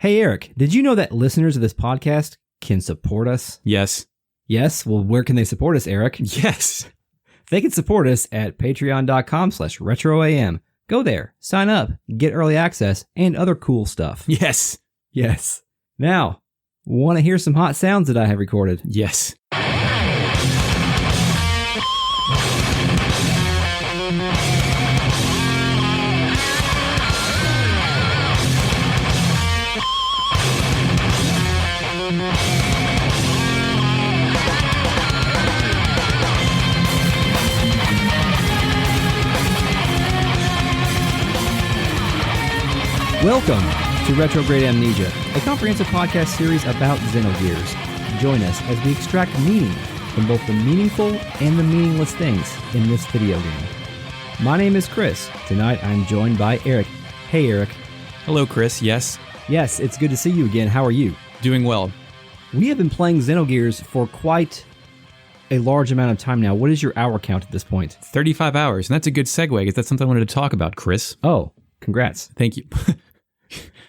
Hey, Eric, did you know that listeners of this podcast can support us? Yes. Yes? Well, where can they support us, Eric? Yes. They can support us at patreon.com/retroam. Go there, sign up, get early access, and other cool stuff. Yes. Yes. Now, want to hear some hot sounds that I have recorded? Yes. Welcome to Retrograde Amnesia, a comprehensive podcast series about Xenogears. Join us as we extract meaning from both the meaningful and the meaningless things in this video game. My name is Chris. Tonight I'm joined by Eric. Hey, Eric. Hello, Chris. Yes. Yes, it's good to see you again. How are you? Doing well. We have been playing Xenogears for quite a large amount of time now. What is your hour count at this point? 35 hours. And that's a good segue because that's something I wanted to talk about, Chris. Oh, congrats. Thank you.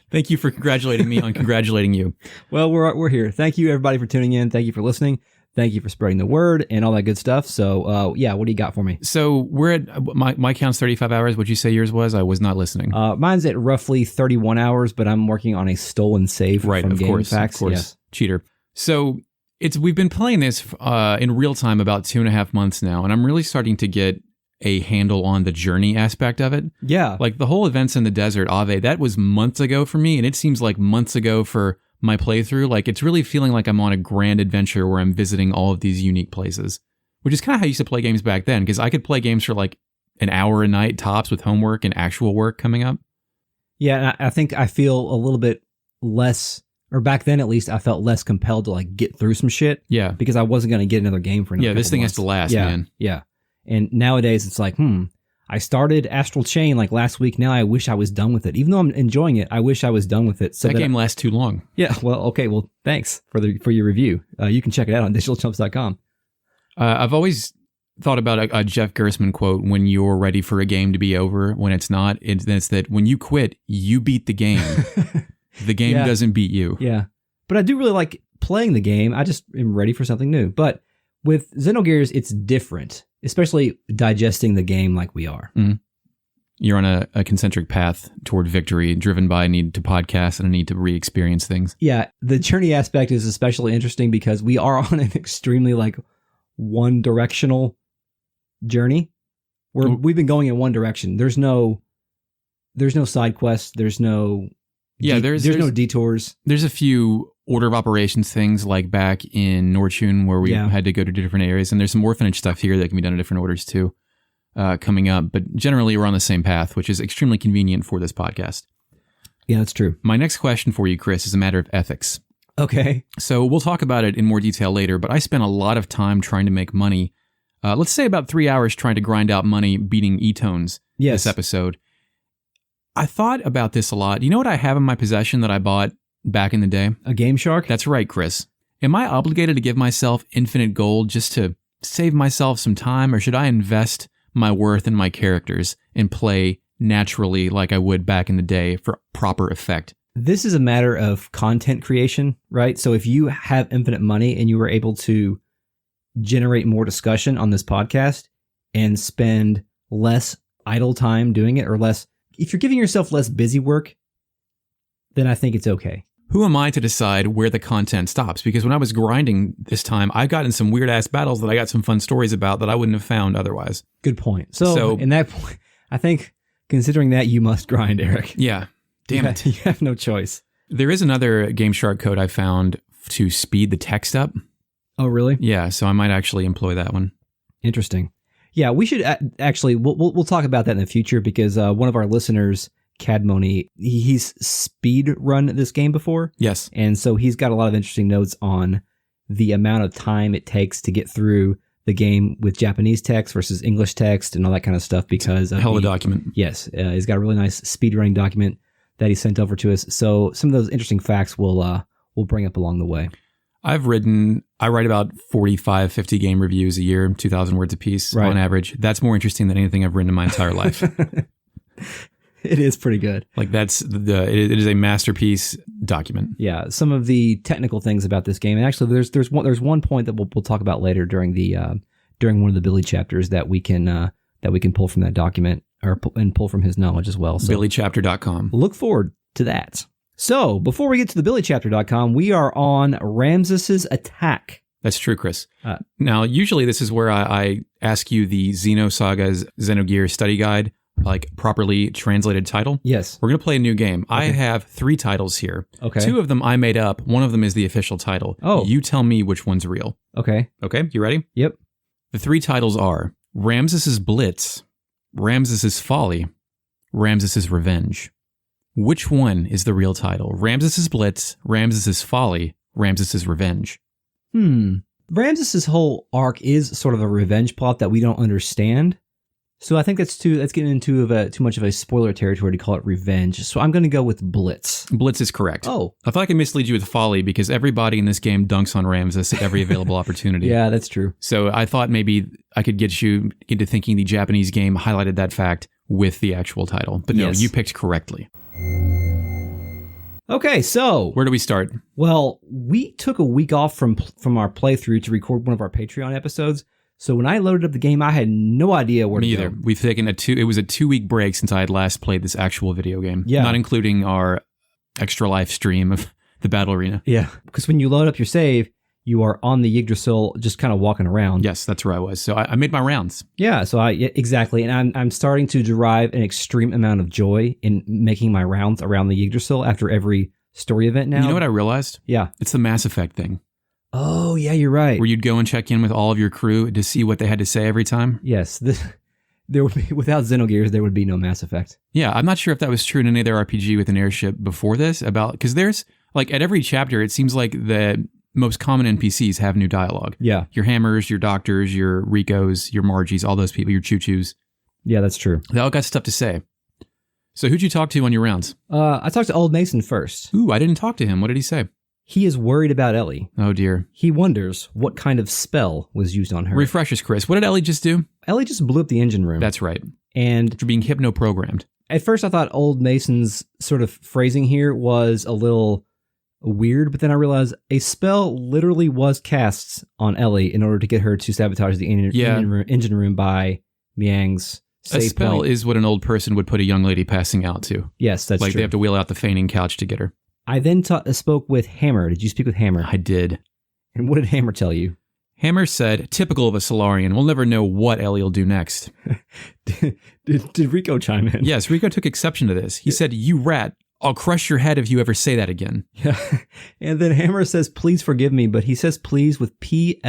Thank you for congratulating me on congratulating you. Well, we're here. Thank you, everybody, for tuning in. Thank you for listening. Thank you for spreading the word and all that good stuff. So, yeah, what do you got for me? So we're at, my count's 35 hours. What'd you say yours was? I was not listening. Mine's at roughly 31 hours, but I'm working on a stolen save from GameSharks. Of course. Yes. Cheater. So we've been playing this in real time about 2.5 months now, and I'm really starting to get a handle on the journey aspect of it. Yeah. Like the whole events in the desert, Ave, that was months ago for me, and it seems like months ago for my playthrough. Like it's really feeling like I'm on a grand adventure where I'm visiting all of these unique places, which is kind of how I used to play games back then, because I could play games for like an hour a night tops with homework and actual work coming up. Yeah, and I think I feel a little bit less, or back then at least, I felt less compelled to like get through some shit. Yeah. Because I wasn't going to get another game for another Yeah, this thing months. has to last, yeah, man. Yeah. And nowadays it's like, I started Astral Chain like last week. Now I wish I was done with it. Even though I'm enjoying it, I wish I was done with it. So that game lasts too long. Yeah. Well, okay. Well, thanks for your review. You can check it out on digitalchumps.com. I've always thought about a Jeff Gerstmann quote: when you're ready for a game to be over, when it's not, it's that when you quit, you beat the game. The game doesn't beat you. Yeah. But I do really like playing the game. I just am ready for something new. But with Xenogears, it's different, especially digesting the game like we are. Mm-hmm. You're on a concentric path toward victory, driven by a need to podcast and a need to re-experience things. Yeah, the journey aspect is especially interesting because we are on an extremely like one-directional journey where we've been going in one direction. There's no side quests. There's no there's no detours. There's a few order of operations things like back in Norchun where we had to go to different areas, and there's some orphanage stuff here that can be done in different orders too coming up, but generally we're on the same path, which is extremely convenient for this podcast. Yeah, that's true. My next question for you, Chris, is a matter of ethics. Okay. So we'll talk about it in more detail later, but I spent a lot of time trying to make money. Let's say about 3 hours trying to grind out money beating Etones this episode. I thought about this a lot. You know what I have in my possession that I bought back in the day? A GameShark? That's right, Chris. Am I obligated to give myself infinite gold just to save myself some time, or should I invest my worth in my characters and play naturally like I would back in the day for proper effect? This is a matter of content creation, right? So if you have infinite money and you were able to generate more discussion on this podcast and spend less idle time doing it, or less, if you're giving yourself less busy work, then I think it's okay. Who am I to decide where the content stops? Because when I was grinding this time, I got in some weird-ass battles that I got some fun stories about that I wouldn't have found otherwise. Good point. So in that point, I think, considering that, you must grind, Eric. Yeah. Damn it. You have no choice. There is another GameShark code I found to speed the text up. Oh, really? Yeah, so I might actually employ that one. Interesting. Yeah, we should actually, we'll talk about that in the future, because one of our listeners, Cadmoni, he's speed run this game before. Yes. And so he's got a lot of interesting notes on the amount of time it takes to get through the game with Japanese text versus English text and all that kind of stuff, because hell of a document. Yes. He's got a really nice speed running document that he sent over to us. So some of those interesting facts we'll bring up along the way. I write about 45, 50 game reviews a year, 2,000 words a piece on average. That's more interesting than anything I've written in my entire life. It is pretty good. Like it is a masterpiece document. Yeah, some of the technical things about this game, and actually, there's one point that we'll talk about later during one of the Billy chapters that we can pull from that document and pull from his knowledge as well. So BillyChapter.com. Look forward to that. So before we get to the BillyChapter.com, we are on Ramsus's attack. That's true, Chris. Now, usually this is where I ask you the Xenosaga's Xenogears study guide, like properly translated title. Yes. We're going to play a new game. Okay. I have 3 titles here. Okay. 2 of them I made up. One of them is the official title. Oh. You tell me which one's real. Okay. Okay, you ready? Yep. The 3 titles are Ramsus's Blitz, Ramsus's Folly, Ramsus's Revenge. Which one is the real title? Ramsus's Blitz, Ramsus's Folly, Ramsus's Revenge. Ramsus's whole arc is sort of a revenge plot that we don't understand. So I think that's getting into too much of a spoiler territory to call it revenge. So I'm going to go with Blitz. Blitz is correct. Oh. I thought I could mislead you with Folly because everybody in this game dunks on Ramsus at every available opportunity. Yeah, that's true. So I thought maybe I could get you into thinking the Japanese game highlighted that fact with the actual title. But no, you picked correctly. Okay, so where do we start? Well, we took a week off from our playthrough to record one of our Patreon episodes. So when I loaded up the game, I had no idea where to go. Me either. We've taken it was a 2-week break since I had last played this actual video game. Yeah. Not including our extra life stream of the battle arena. Yeah. Because when you load up your save, you are on the Yggdrasil just kind of walking around. Yes, that's where I was. So I made my rounds. Yeah, exactly. And I'm starting to derive an extreme amount of joy in making my rounds around the Yggdrasil after every story event now. You know what I realized? Yeah. It's the Mass Effect thing. Oh, yeah, you're right. Where you'd go and check in with all of your crew to see what they had to say every time. Yes. There would be, without Xenogears, there would be no Mass Effect. Yeah, I'm not sure if that was true in any other RPG with an airship before this, because there's, like, at every chapter, it seems like the most common NPCs have new dialogue. Yeah. Your Hammers, your Doctors, your Ricos, your Margies, all those people, your Choo-Choos. Yeah, that's true. They all got stuff to say. So who'd you talk to on your rounds? I talked to Old Mason first. Ooh, I didn't talk to him. What did he say? He is worried about Elly. Oh, dear. He wonders what kind of spell was used on her. Refresh us, Chris. What did Elly just do? Elly just blew up the engine room. That's right. And after being hypno-programmed. At first, I thought Old Mason's sort of phrasing here was a little weird, but then I realized a spell literally was cast on Elly in order to get her to sabotage the engine room by Miang's save A spell point. is what an old person would put a young lady passing out to. Yes, that's like true. They have to wheel out the feigning couch to get her. I then spoke with Hammer. Did you speak with Hammer? I did. And what did Hammer tell you? Hammer said, typical of a Solarian, we'll never know what Elly will do next. Did Rico chime in? Yes, Rico took exception to this. He said, you rat, I'll crush your head if you ever say that again. Yeah. And then Hammer says, please forgive me, but he says please with Pleeze.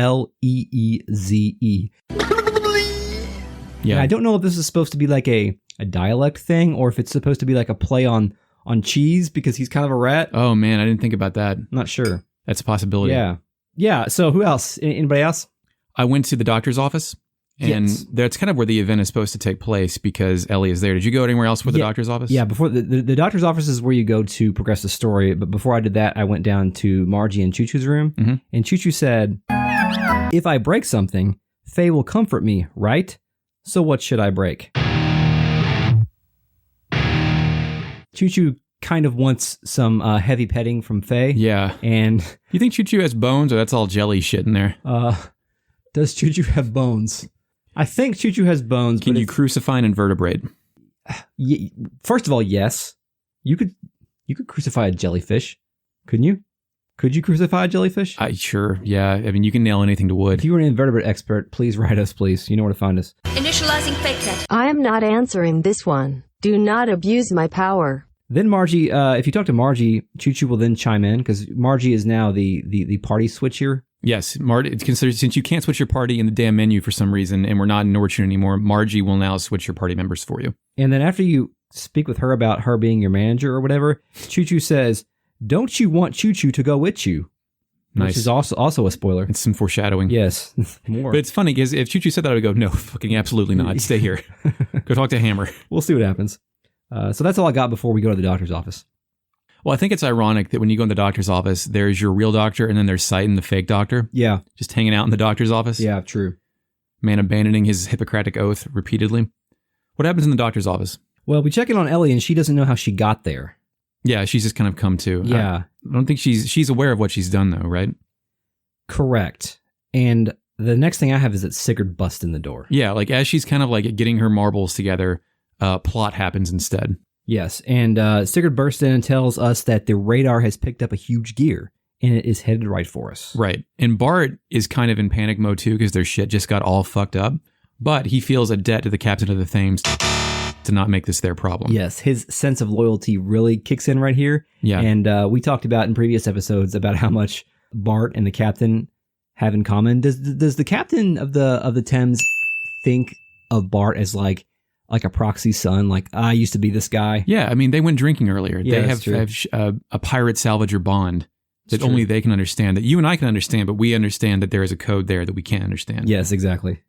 Yeah. And I don't know if this is supposed to be like a dialect thing or if it's supposed to be like a play on cheese because he's kind of a rat. Oh, man, I didn't think about that. Not sure. That's a possibility. Yeah. Yeah, so who else? Anybody else? I went to the doctor's office, and that's kind of where the event is supposed to take place because Elly is there. Did you go anywhere else with the doctor's office? Yeah, before the doctor's office is where you go to progress the story, but before I did that, I went down to Margie and Choo-Choo's room, and Choo-Choo said, if I break something, Faye will comfort me, right? So what should I break? Choo-Choo kind of wants some heavy petting from Faye. Yeah. And you think Choo-Choo has bones or that's all jelly shit in there? Does Choo-Choo have bones? I think Choo-Choo has bones. Can you crucify an invertebrate? First of all, yes. You could crucify a jellyfish. Couldn't you? Could you crucify a jellyfish? Sure, yeah. I mean, you can nail anything to wood. If you were an invertebrate expert, please write us, please. You know where to find us. Initializing fake net. I am not answering this one. Do not abuse my power. Then Margie, if you talk to Margie, Choo-Choo will then chime in because Margie is now the party switch here. Yes, it's considered, since you can't switch your party in the damn menu for some reason, and we're not in Nortune anymore, Margie will now switch your party members for you. And then after you speak with her about her being your manager or whatever, Choo-Choo says, don't you want Choo-Choo to go with you? Nice. Which is also a spoiler. It's some foreshadowing. Yes, more. But it's funny because if Choo-Choo said that, I would go, no, fucking absolutely not. Stay here. Go talk to Hammer. We'll see what happens. So that's all I got before we go to the doctor's office. Well, I think it's ironic that when you go in the doctor's office, there's your real doctor and then there's Sighton, the fake doctor. Yeah. Just hanging out in the doctor's office. Yeah, true. Man abandoning his Hippocratic oath repeatedly. What happens in the doctor's office? Well, we check in on Elly, and she doesn't know how she got there. Yeah, she's just kind of come to. Yeah. I don't think she's aware of what she's done, though, right? Correct. And the next thing I have is that Sigurd busts in the door. Yeah, like as she's kind of like getting her marbles together, plot happens instead. Yes, and Sigurd bursts in and tells us that the radar has picked up a huge gear, and it is headed right for us. Right. And Bart is kind of in panic mode, too, because their shit just got all fucked up. But he feels a debt to the captain of the Thames to not make this their problem. Yes, his sense of loyalty really kicks in right here. Yeah. And we talked about in previous episodes about how much Bart and the captain have in common. Does the captain of the Thames think of Bart as like a proxy son? Like, I used to be this guy. Yeah, I mean, they went drinking earlier. Yeah, they that's have a pirate salvager bond that only they can understand, that you and I can understand, but we understand that there is a code there that we can't understand. Yes, exactly.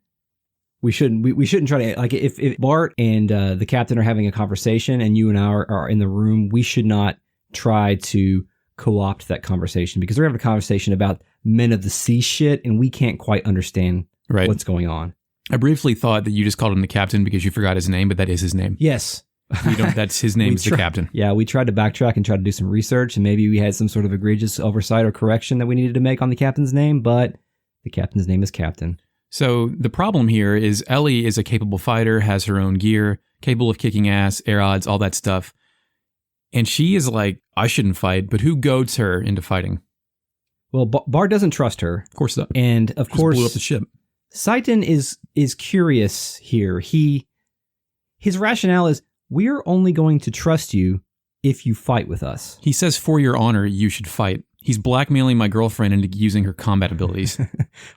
We shouldn't try to, like, if Bart and the captain are having a conversation and you and I are in the room, we should not try to co-opt that conversation, because they're having a conversation about men of the sea shit and we can't quite understand what's going on. I briefly thought that you just called him the captain because you forgot his name, but that is his name. Yes. That's his name is the captain. Yeah, we tried to backtrack and try to do some research, and maybe we had some sort of egregious oversight or correction that we needed to make on the captain's name, but the captain's name is Captain. So the problem here is Elly is a capable fighter, has her own gear, capable of kicking ass, air odds, all that stuff. And she is like, I shouldn't fight, but who goads her into fighting? Well, Bart doesn't trust her. Of course not. And of course, blew up the ship. Seitan is curious here. His rationale is, we're only going to trust you if you fight with us. He says, for your honor, you should fight. He's blackmailing my girlfriend into using her combat abilities.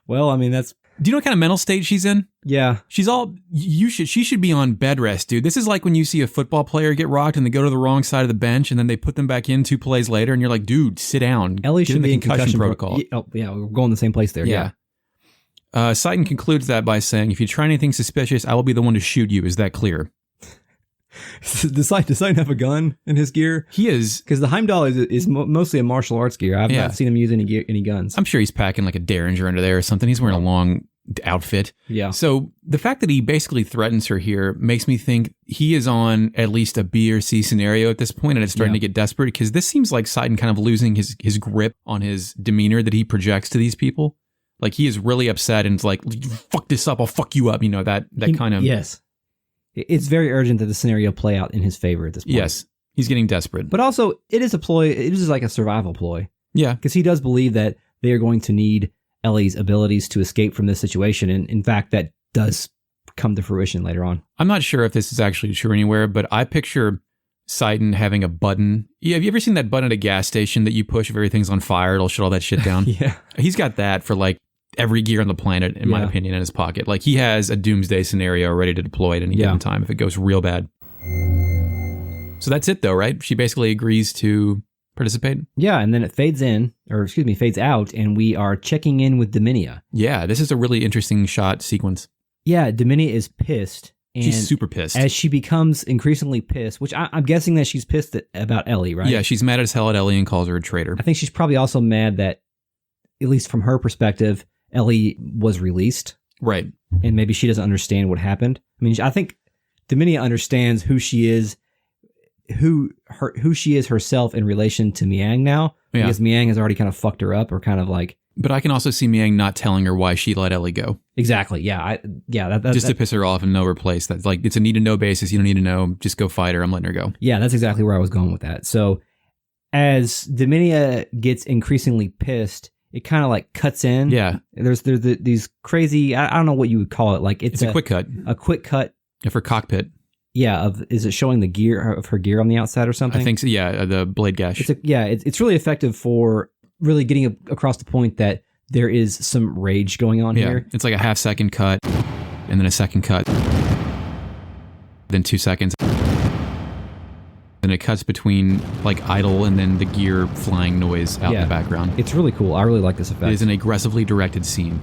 Well, I mean, that's... Do you know what kind of mental state she's in? Yeah. She's all... She should be on bed rest, dude. This is like when you see a football player get rocked and they go to the wrong side of the bench and then they put them back in 2 plays later and you're like, dude, sit down. Elly should be in concussion protocol. Yeah, we're going the same place there. Yeah. Seitan concludes that by saying, if you try anything suspicious, I will be the one to shoot you. Is that clear? Does Seitan have a gun in his gear? He is. Because the Heimdall is mostly a martial arts gear. I've not seen him use any guns. I'm sure he's packing like a Derringer under there or something. He's wearing a long outfit. Yeah. So the fact that he basically threatens her here makes me think he is on at least a B or C scenario at this point, and it's starting to get desperate, because this seems like Seitan kind of losing his grip on his demeanor that he projects to these people. Like, he is really upset and it's like, fuck this up, I'll fuck you up. You know, that kind of... Yes. It's very urgent that the scenario play out in his favor at this point. Yes. He's getting desperate. But also, it is a ploy. It is like a survival ploy. Yeah. Because he does believe that they are going to need Elly's abilities to escape from this situation. And in fact, that does come to fruition later on. I'm not sure if this is actually true anywhere, but I picture Seitan having a button. Yeah, have you ever seen that button at a gas station that you push if everything's on fire, it'll shut all that shit down? Yeah. He's got that for like every gear on the planet, in my opinion, in his pocket. Like, he has a doomsday scenario ready to deploy at any given time if it goes real bad. So that's it though, right? She basically agrees to participate? Yeah, and then it fades out, and we are checking in with Dominia. Yeah, this is a really interesting shot sequence. Yeah, Dominia is pissed. And she's super pissed. As she becomes increasingly pissed, which I'm guessing that she's pissed about Elly, right? Yeah, she's mad as hell at Elly and calls her a traitor. I think she's probably also mad that, at least from her perspective, Elly was released. Right. And maybe she doesn't understand what happened. I mean, I think Dominia understands who she is, who she is herself in relation to Miang now. Yeah. Because Miang has already kind of fucked her up, or kind of like... But I can also see Miang not telling her why she let Elly go. Exactly. Yeah. To piss her off and know her place. That's like, it's a need to know basis. You don't need to know. Just go fight her. I'm letting her go. Yeah, that's exactly where I was going with that. So as Dominia gets increasingly pissed, it kind of like cuts in. Yeah. There's these crazy, I don't know what you would call it. Like it's a quick cut. A quick cut. Of her cockpit. Yeah. Is it showing the gear of her gear on the outside or something? I think so. Yeah. The blade gash. It's really effective for really getting across the point that there is some rage going on here. It's like a half-second cut, and then a second cut, then 2 seconds. Then it cuts between like idle and then the gear flying noise out in the background. It's really cool. I really like this effect. It is an aggressively directed scene.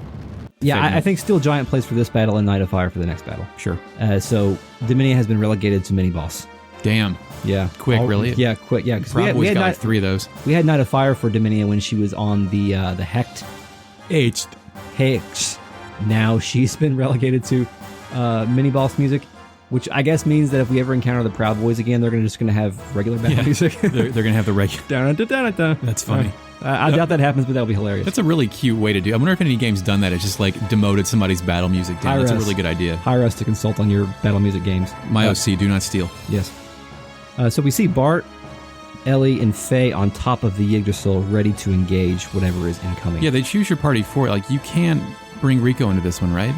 Yeah, I think Steel Giant plays for this battle and Night of Fire for the next battle. Sure. So Dominia has been relegated to mini-boss. Damn. Yeah. Quick, really? Yeah, quick. Yeah, because we had like 3 of those. We had Night of Fire for Dominia when she was on the Hecht. Hecht. Now she's been relegated to mini-boss music, which I guess means that if we ever encounter the Proud Boys again, they're just going to have regular battle music. they're going to have the regular. That's funny. I doubt that happens, but that'll be hilarious. That's a really cute way to do. I wonder if any game's done that. It's just like demoted somebody's battle music down. That's a really good idea. Hire us to consult on your battle music games. My OC, do not steal. Yes. So we see Bart, Elly, and Faye on top of the Yggdrasil, ready to engage whatever is incoming. Yeah, they choose your party for it. Like, you can't bring Rico into this one, right?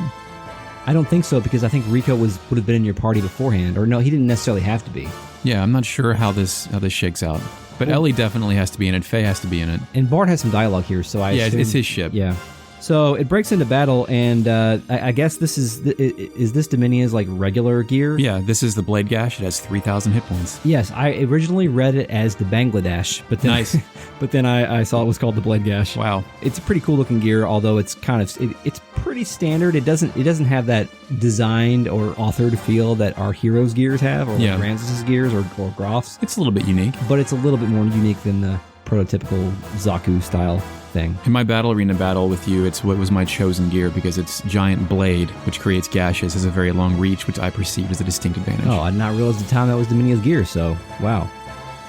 I don't think so, because I think Rico would have been in your party beforehand. Or no, he didn't necessarily have to be. Yeah, I'm not sure how this shakes out. But Elly definitely has to be in it. Faye has to be in it. And Bart has some dialogue here, so I assume, it's his ship. Yeah. So it breaks into battle, and I guess this is this Dominia's like regular gear? Yeah, this is the Blade Gash. It has 3,000 hit points. Yes, I originally read it as the Bangladesh, but then nice. But then I saw it was called the Blade Gash. Wow, it's a pretty cool looking gear, although it's kind of it's pretty standard. It doesn't have that designed or authored feel that our heroes' gears have, or like Ramsus's gears or Groff's. It's a little bit unique, but it's a little bit more unique than the prototypical Zaku style thing. In my battle arena battle with you, it's what was my chosen gear because its giant blade, which creates gashes, has a very long reach, which I perceived as a distinct advantage. Oh, I did not realize the time that was Dominia's gear, so wow.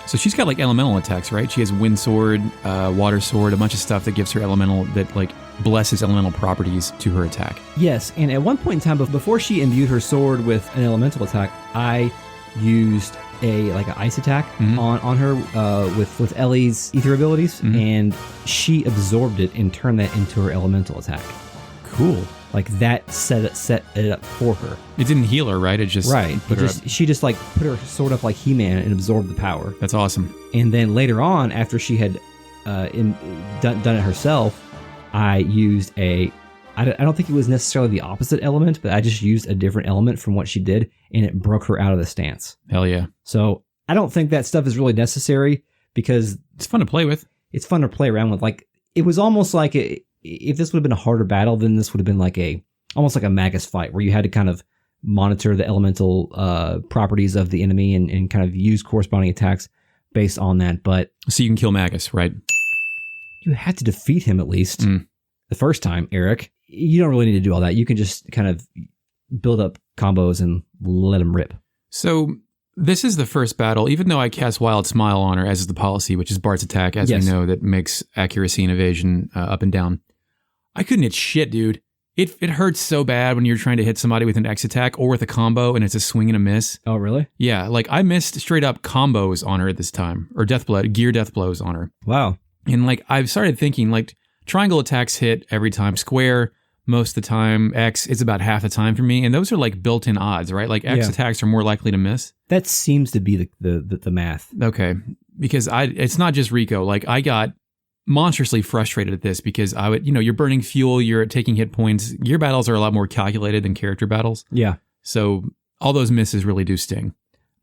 So she's got like elemental attacks, right? She has wind sword, water sword, a bunch of stuff that gives her elemental, that like blesses elemental properties to her attack. Yes, and at one point in time, before she imbued her sword with an elemental attack, I used an ice attack on her with Elly's ether abilities, and she absorbed it and turned that into her elemental attack. Cool. Like that set it up for her. It didn't heal her, right? It just She just like put her sword up like He-Man and absorbed the power. That's awesome. And then later on, after she had done it herself, I used I don't think it was necessarily the opposite element, but I just used a different element from what she did, and it broke her out of the stance. Hell yeah. So I don't think that stuff is really necessary because it's fun to play with. It's fun to play around with. Like, it was almost like if this would have been a harder battle, then this would have been like almost like a Magus fight where you had to kind of monitor the elemental properties of the enemy and kind of use corresponding attacks based on that. But so you can kill Magus, right? You had to defeat him at least the first time, Eric. You don't really need to do all that. You can just kind of build up combos and let them rip. So this is the first battle, even though I cast Wild Smile on her, as is the policy, which is Bart's attack, as we know, that makes accuracy and evasion up and down. I couldn't hit shit, dude. It hurts so bad when you're trying to hit somebody with an X attack or with a combo and it's a swing and a miss. Oh, really? Yeah, like I missed straight up combos on her at this time, or gear death blows on her. Wow. And like I've started thinking, like, triangle attacks hit every time, square most of the time, X is about half the time for me, and those are like built-in odds, right? Like X attacks are more likely to miss. That seems to be the math. Okay, because it's not just Rico. Like I got monstrously frustrated at this because I would, you're burning fuel, you're taking hit points. Gear battles are a lot more calculated than character battles. Yeah. So all those misses really do sting.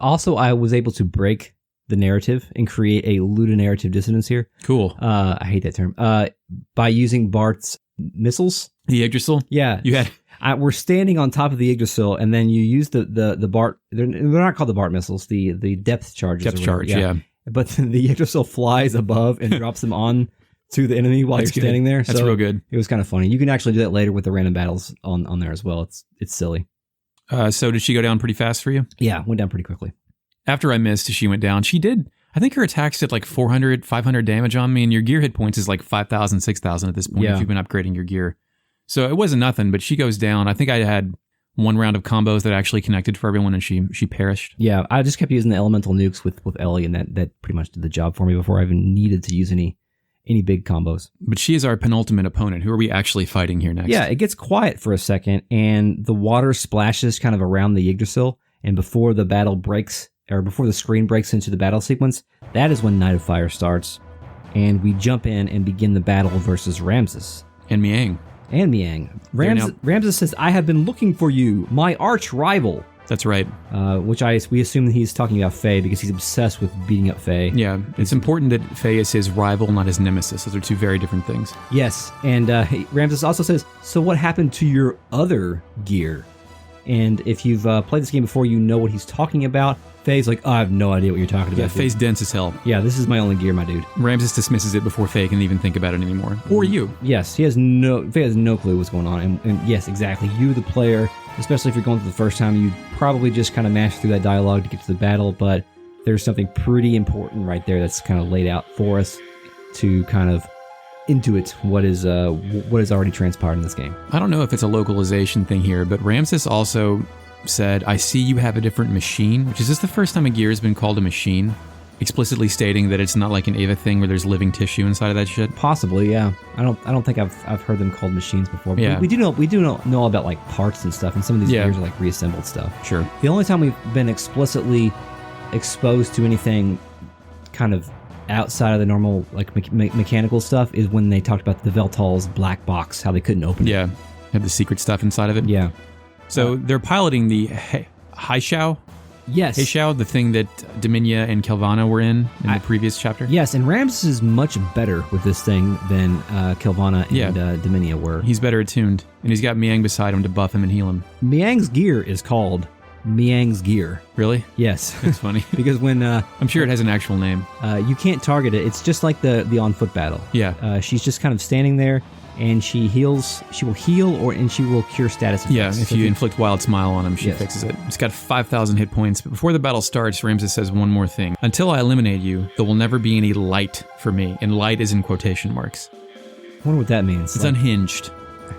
Also, I was able to break the narrative and create a ludonarrative dissonance here. Cool. I hate that term. By using Bart's missiles. The Yggdrasil? Yeah. You had... we're standing on top of the Yggdrasil, and then you use the Bart... They're not called the Bart missiles, the depth charges. Depth charge, yeah. But the Yggdrasil flies above and drops them on to the enemy while you're standing there. That's real good. It was kind of funny. You can actually do that later with the random battles on there as well. It's silly. So did she go down pretty fast for you? Yeah, went down pretty quickly. After I missed, she went down. She did... I think her attacks did like 400, 500 damage on me, and your gear hit points is like 5,000, 6,000 at this point if you've been upgrading your gear. So it wasn't nothing, but she goes down. I think I had one round of combos that actually connected for everyone, and she perished. Yeah, I just kept using the elemental nukes with Elly, and that pretty much did the job for me before I even needed to use any big combos. But she is our penultimate opponent. Who are we actually fighting here next? Yeah, it gets quiet for a second, and the water splashes kind of around the Yggdrasil, and before the battle breaks... or before the screen breaks into the battle sequence, that is when Night of Fire starts, and we jump in and begin the battle versus Ramsus. And Miang. Ramsus says, "I have been looking for you, my arch rival." That's right. Which we assume that he's talking about Faye because he's obsessed with beating up Faye. Yeah, it's important that Faye is his rival, not his nemesis. Those are two very different things. Yes, and Ramsus also says, "So what happened to your other gear?" And if you've played this game before, you know what he's talking about. Faye's like, oh, I have no idea what you're talking about. Yeah, dude." Faye's dense as hell. Yeah, this is my only gear, my dude. Ramsus dismisses it before Faye can even think about it anymore. Or you. Yes, Faye has no clue what's going on. And yes, exactly. You, the player, especially if you're going through the first time, you probably just kind of mash through that dialogue to get to the battle, but there's something pretty important right there that's kind of laid out for us to kind of intuit what is already transpired in this game. I don't know if it's a localization thing here, but Ramsus also said, I see you have a different machine, which is this the first time a gear has been called a machine, explicitly stating that it's not like an Ava thing where there's living tissue inside of that shit. Possibly, yeah. I don't think I've heard them called machines before. But Yeah. we do know about like parts and stuff, and some of these gears are like reassembled stuff. Sure. The only time we've been explicitly exposed to anything kind of outside of the normal like mechanical stuff is when they talked about the Veltal's black box, how they couldn't open it. Yeah. Have the secret stuff inside of it. Yeah. So they're piloting the Haishao, Yes. the thing that Dominia and Kelvana were in the previous chapter. Yes, and Ramsus is much better with this thing than Kelvana and Dominia were. He's better attuned, and he's got Miang beside him to buff him and heal him. Miang's gear is called Miang's gear. Really? Yes. That's funny. Because when I'm sure it has an actual name. you can't target it, it's just like the on foot battle. Yeah. She's just kind of standing there, and she heals. She will heal, and she will cure status effects. Yeah, if you inflict Wild Smile on him, she Yes. fixes it. It's got 5,000 hit points, but before the battle starts, Ramsus says one more thing. Until I eliminate you, there will never be any light for me, and light is in quotation marks. I wonder what that means. It's unhinged.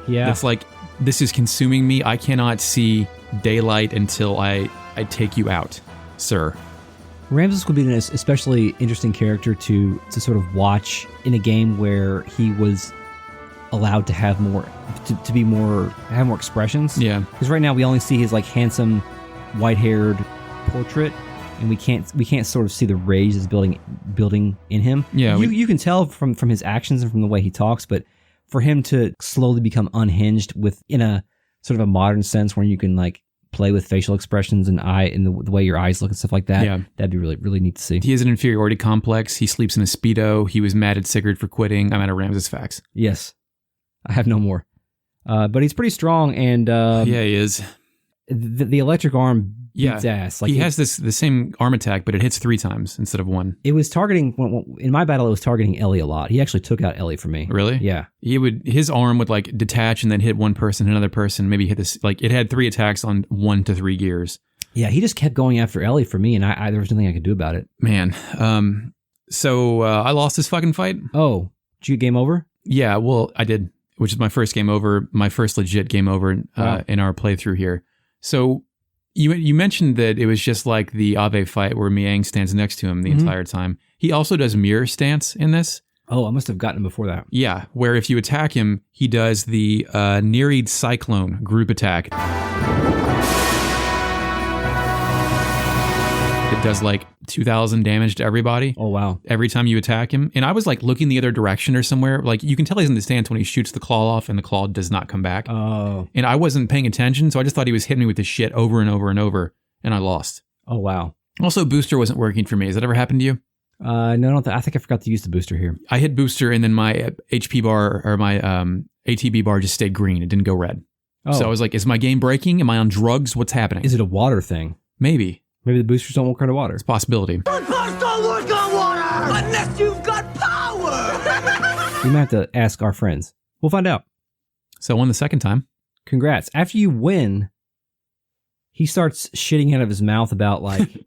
Yeah. It's like, this is consuming me. I cannot see daylight until I take you out, sir. Ramsus would be an especially interesting character to sort of watch in a game where he was allowed to have more, have more expressions. Yeah. Because right now we only see his like handsome, white-haired portrait, and we can't sort of see the rage that's building in him. Yeah. You can tell from his actions and from the way he talks, but for him to slowly become unhinged in a sort of a modern sense where you can like play with facial expressions and the way your eyes look and stuff like that. Yeah. That'd be really, really neat to see. He has an inferiority complex. He sleeps in a Speedo. He was mad at Sigurd for quitting. I'm out of Ramsus facts. Yes. I have no more. But he's pretty strong, and Yeah, he is. the electric arm beats ass. Like he has the same arm attack, but it hits 3 times instead of 1. It was targeting, in my battle, it was targeting Elly a lot. He actually took out Elly for me. Really? Yeah. His arm would like detach and then hit one person, another person, maybe hit this, like it had 3 attacks on 1 to 3 gears. Yeah, he just kept going after Elly for me, and there was nothing I could do about it. Man. So I lost this fucking fight. Oh, did you get game over? Yeah, well, I did, which is my first game over, my first legit game over in our playthrough here. So you mentioned that it was just like the Ave fight where Miang stands next to him the entire time. He also does Mirror Stance in this. Oh, I must have gotten him before that. Yeah, where if you attack him, he does the Nereid Cyclone group attack. It does like 2,000 damage to everybody. Oh, wow. Every time you attack him. And I was like looking the other direction or somewhere. Like you can tell he's in the stance when he shoots the claw off and the claw does not come back. Oh. And I wasn't paying attention, so I just thought he was hitting me with this shit over and over and over, and I lost. Oh, wow. Also, booster wasn't working for me. Has that ever happened to you? No, I think I forgot to use the booster here. I hit booster and then my HP bar or my ATB bar just stayed green. It didn't go red. Oh. So I was like, is my game breaking? Am I on drugs? What's happening? Is it a water thing? Maybe. Maybe the boosters don't work underwater. It's a possibility. Boosters don't work on water unless you've got power. We might have to ask our friends. We'll find out. So I won the second time. Congrats. After you win, he starts shitting out of his mouth about like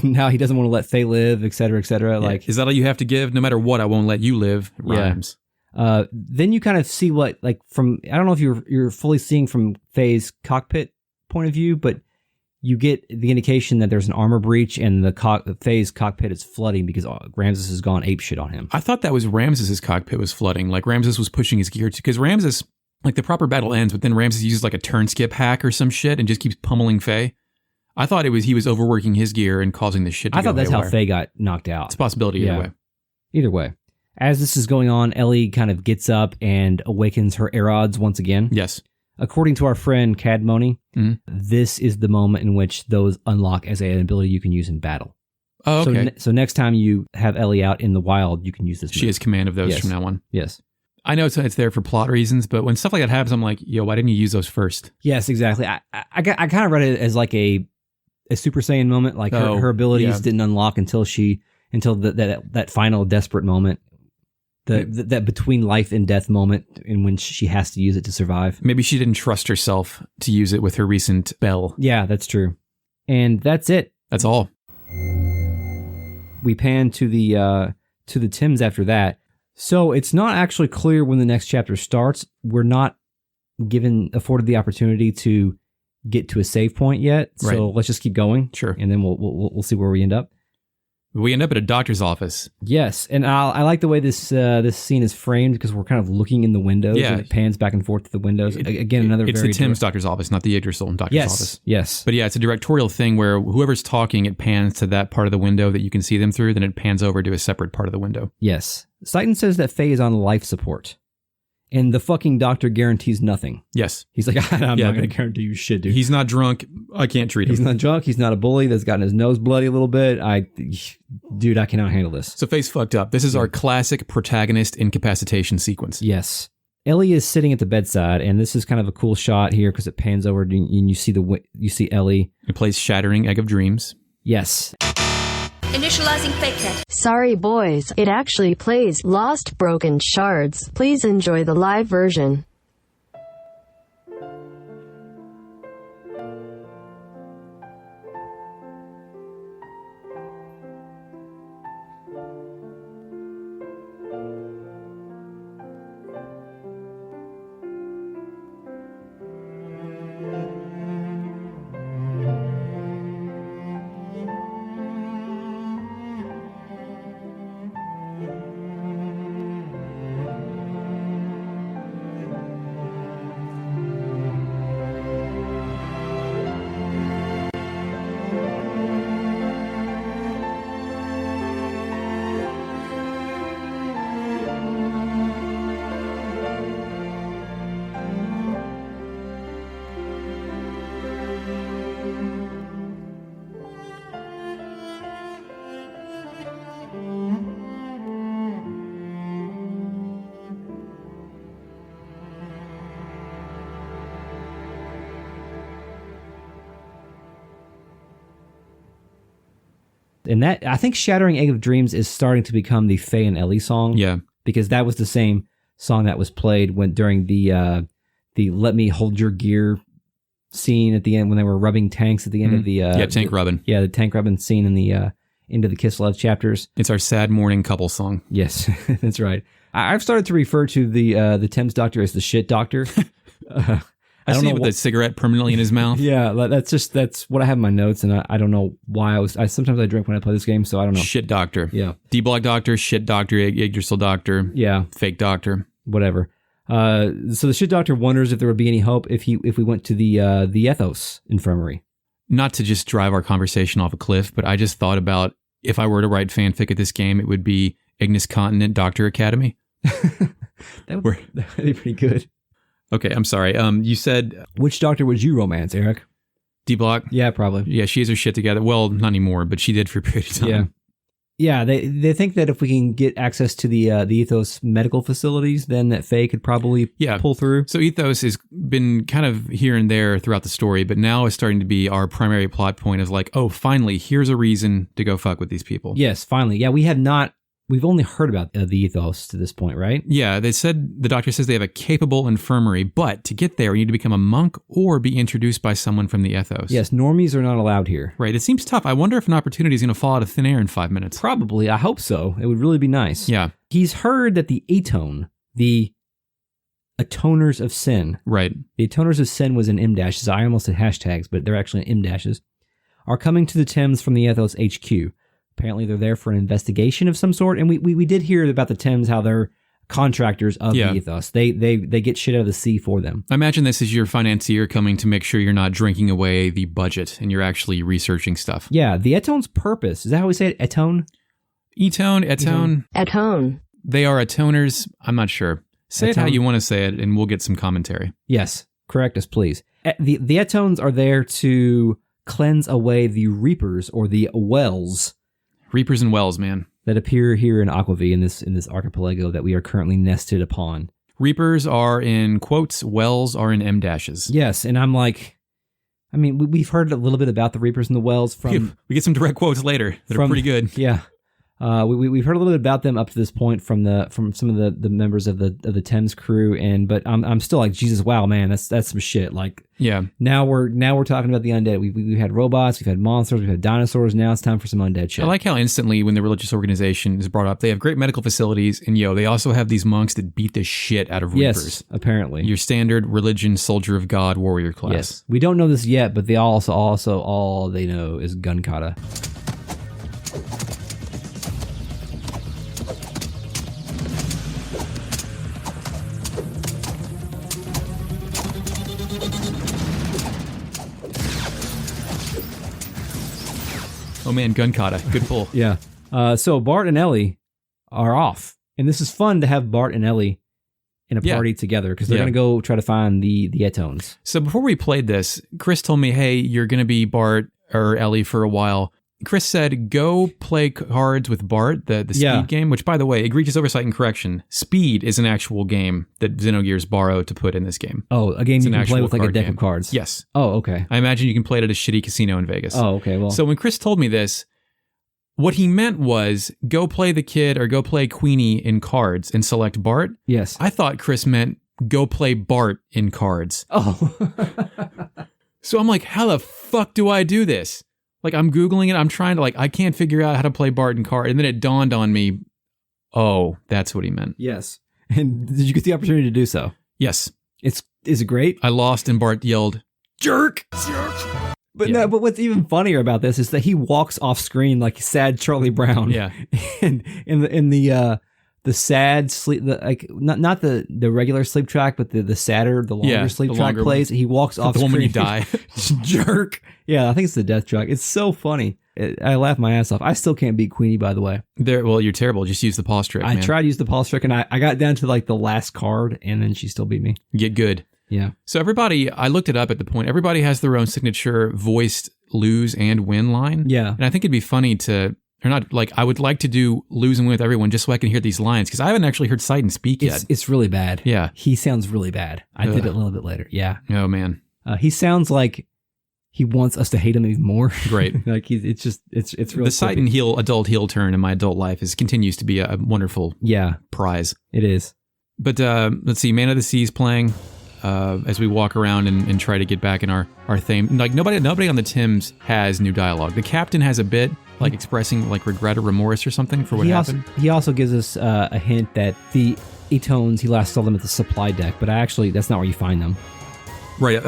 now he doesn't want to let Faye live, et cetera, et cetera. Yeah. Like, is that all you have to give? No matter what, I won't let you live. It rhymes. Then you kind of see what, like, from, I don't know if you're fully seeing from Faye's cockpit point of view, but you get the indication that there's an armor breach and the Faye's cockpit is flooding because Ramsus has gone apeshit on him. I thought that was Ramsus's cockpit was flooding. Like Ramsus was pushing his gear because Ramsus, like the proper battle ends, but then Ramsus uses like a turn skip hack or some shit and just keeps pummeling Faye. I thought he was overworking his gear and causing this shit to go I thought that's haywire. how Faye got knocked out. It's a possibility either way. Either way. As this is going on, Elly kind of gets up and awakens her erods once again. Yes. According to our friend Cadmoni, this is the moment in which those unlock as an ability you can use in battle. Oh, okay. So next time you have Elly out in the wild, you can use this move. She has command of those from now on. Yes. I know it's there for plot reasons, but when stuff like that happens, I'm like, yo, why didn't you use those first? Yes, exactly. I kind of read it as like a a Super Saiyan moment. Like her abilities didn't unlock until that final desperate moment. That between life and death moment in when she has to use it to survive. Maybe she didn't trust herself to use it with her recent bell. Yeah, that's true. And that's it. That's all. We pan to the Thames after that. So it's not actually clear when the next chapter starts. We're not afforded the opportunity to get to a save point yet. Right. So let's just keep going. Sure. And then we'll see where we end up. We end up at a doctor's office. Yes, and I like the way this scene is framed because we're kind of looking in the windows and it pans back and forth to the windows. Again, It's the Thames doctor's office, not the Yggdrasil doctor's office. Yes. But yeah, it's a directorial thing where whoever's talking, it pans to that part of the window that you can see them through, then it pans over to a separate part of the window. Yes. Citan says that Faye is on life support. And the fucking doctor guarantees nothing. Yes. He's like, I'm not going to guarantee you shit, dude. He's not drunk. I can't treat him. He's not drunk. He's not a bully that's gotten his nose bloody a little bit. Dude, I cannot handle this. So Faye's fucked up. This is our classic protagonist incapacitation sequence. Yes. Elly is sitting at the bedside, and this is kind of a cool shot here because it pans over and you see Elly. It plays Shattering Egg of Dreams. Yes. Initializing fake net. Sorry boys, it actually plays Lost Broken Shards. Please enjoy the live version. And that, I think Shattering Egg of Dreams is starting to become the Faye and Elly song. Yeah. Because that was the same song that was played during the Let Me Hold Your Gear scene at the end when they were rubbing tanks at the end of the... tank rubbing. Yeah, the tank rubbing scene in the Into the Kiss Love chapters. It's our sad morning couple song. Yes, that's right. I've started to refer to the Thames Doctor as the shit doctor. I don't know with the cigarette permanently in his mouth. Yeah, that's what I have in my notes, and I don't know why sometimes I drink when I play this game, so I don't know. Shit doctor. Yeah. D-block doctor, shit doctor, Yggdrasil doctor. Yeah. Fake doctor. Whatever. So the shit doctor wonders if there would be any hope if we went to the Ethos infirmary. Not to just drive our conversation off a cliff, but I just thought about if I were to write fanfic of this game, it would be Ignis Continent Doctor Academy. That would be pretty good. Okay, I'm sorry. You said... Which doctor would you romance, Eric? D-block? Yeah, probably. Yeah, she has her shit together. Well, not anymore, but she did for a period of time. Yeah. Yeah, they think that if we can get access to the Ethos medical facilities, then that Faye could probably pull through. So Ethos has been kind of here and there throughout the story, but now it's starting to be our primary plot point is like, oh, finally, here's a reason to go fuck with these people. Yes, finally. Yeah, we've only heard about the Ethos to this point, right? Yeah, the doctor says they have a capable infirmary, but to get there, you need to become a monk or be introduced by someone from the Ethos. Yes, normies are not allowed here. Right, it seems tough. I wonder if an opportunity is going to fall out of thin air in 5 minutes. Probably, I hope so. It would really be nice. Yeah. He's heard that the Etone, the Atoners of Sin. Right. The Atoners of Sin was in M dashes. I almost said hashtags, but they're actually in M dashes. Are coming to the Thames from the Ethos HQ. Apparently they're there for an investigation of some sort. And we did hear about the Thames, how they're contractors of the Ethos. They get shit out of the sea for them. I imagine this is your financier coming to make sure you're not drinking away the budget and you're actually researching stuff. Yeah, the Etone's purpose. Is that how we say it? Etone? Etone. Etone. They are Atoners. I'm not sure. Say it how Etone? you want to say it and we'll get some commentary. Yes, correct us, please. The Etones are there to cleanse away the Reapers or the Wells. Reapers and Wells, man. That appear here in Aquavie in this archipelago that we are currently nested upon. Reapers are in quotes, Wells are in M dashes. Yes, and I'm like, I mean, we've heard a little bit about the Reapers in the Wells from... We get some direct quotes later that are pretty good. Yeah. We've heard a little bit about them up to this point from some of the members of the Thames crew, but I'm still like, Jesus, wow, man, that's some shit. Like, yeah. Now we're talking about the undead. We've had robots, we've had monsters, we've had dinosaurs. Now it's time for some undead shit. I like how instantly when the religious organization is brought up, they have great medical facilities, and they also have these monks that beat the shit out of Reapers. Yes, apparently. Your standard religion, soldier of God, warrior class. Yes, we don't know this yet, but they also all they know is gun kata. Oh man, gun kata. Good pull. Yeah. So Bart and Elly are off. And this is fun to have Bart and Elly in a party together because they're going to go try to find the Etones. So before we played this, Chris told me, hey, you're going to be Bart or Elly for a while. Chris said, go play cards with Bart, the Speed game, which, by the way, egregious oversight and correction. Speed is an actual game that Xenogears borrowed to put in this game. Oh, a game you can play with like a deck of cards? Yes. Oh, okay. I imagine you can play it at a shitty casino in Vegas. Oh, okay. Well, so when Chris told me this, what he meant was go play the kid or go play Queenie in cards and select Bart. Yes. I thought Chris meant go play Bart in cards. Oh. So I'm like, how the fuck do I do this? Like, I'm Googling it. I'm trying to, I can't figure out how to play Bart in card. And then it dawned on me, oh, that's what he meant. Yes. And did you get the opportunity to do so? Yes. Is it great? I lost and Bart yelled, jerk! Jerk! But what's even funnier about this is that he walks off screen like sad Charlie Brown. Yeah. And in the sad sleep, not the regular sleep track, but the sadder, the longer sleep track plays. He walks off screen. The one when you die. Jerk. Yeah, I think it's the death track. It's so funny. I laugh my ass off. I still can't beat Queenie, by the way. Well, you're terrible. Just use the pause trick, I tried to use the pause trick, and I got down to the last card, and then she still beat me. Get good. Yeah. So everybody, I looked it up at the point, everybody has their own signature voiced lose and win line. Yeah. And I think it'd be funny I would like to do lose and win with everyone just so I can hear these lines, because I haven't actually heard Sidon speak yet. It's really bad. Yeah. He sounds really bad. I did it a little bit later. Yeah. Oh, man. He sounds like he wants us to hate him even more. Great. It's really the Sidon adult heel turn in my adult life continues to be a wonderful prize. It is. But let's see, Man of the Sea's playing as we walk around and try to get back in our theme. Like nobody on the Thames has new dialogue. The captain has a bit expressing regret or remorse or something for what happened. He also gives us a hint that the Etones, he last saw them at the supply deck, but actually that's not where you find them. Right.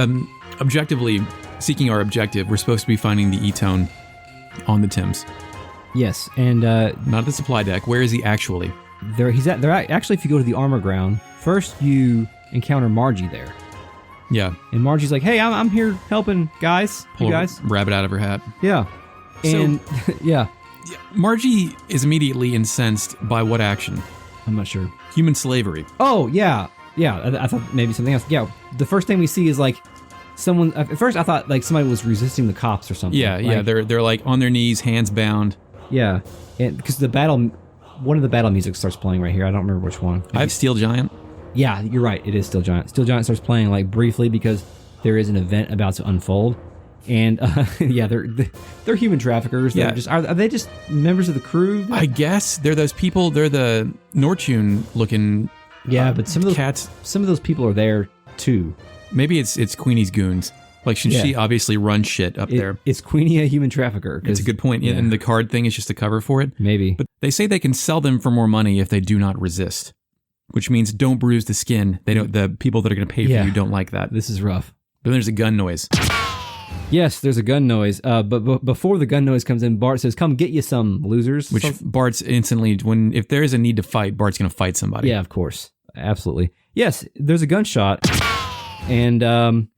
Objectively, seeking our objective, we're supposed to be finding the Etone on the Thames. Yes, and not at the supply deck. Where is he actually? They're actually, if you go to the armor ground, first you encounter Margie there. Yeah. And Margie's like, "Hey, I'm here helping, guys. Pull you guys." a rabbit out of her hat. Yeah. And yeah. Margie is immediately incensed by what action? I'm not sure. Human slavery. Oh, yeah. Yeah, I thought maybe something else. Yeah, the first thing we see is someone. At first, I thought somebody was resisting the cops or something. Yeah, they're on their knees, hands bound. Yeah, and because one of the battle music starts playing right here. I don't remember which one. I have Steel Giant. Yeah, you're right. It is Steel Giant. Steel Giant starts playing briefly because there is an event about to unfold, and they're human traffickers. They're are they just members of the crew? I guess they're those people. They're the Nortune looking. Yeah, but some of those cats. Some of those people are there too. Maybe it's Queenie's goons. She obviously runs shit up there. Is Queenie a human trafficker? It's a good point. Yeah. And the card thing is just a cover for it. Maybe. But they say they can sell them for more money if they do not resist, which means don't bruise the skin. The people that are going to pay for you don't like that. This is rough. But then there's a gun noise. Yes, there's a gun noise. But before the gun noise comes in, Bart says, "Come get you some losers." Which Bart's instantly, if there is a need to fight, Bart's going to fight somebody. Yeah, of course. Absolutely. Yes, there's a gunshot. And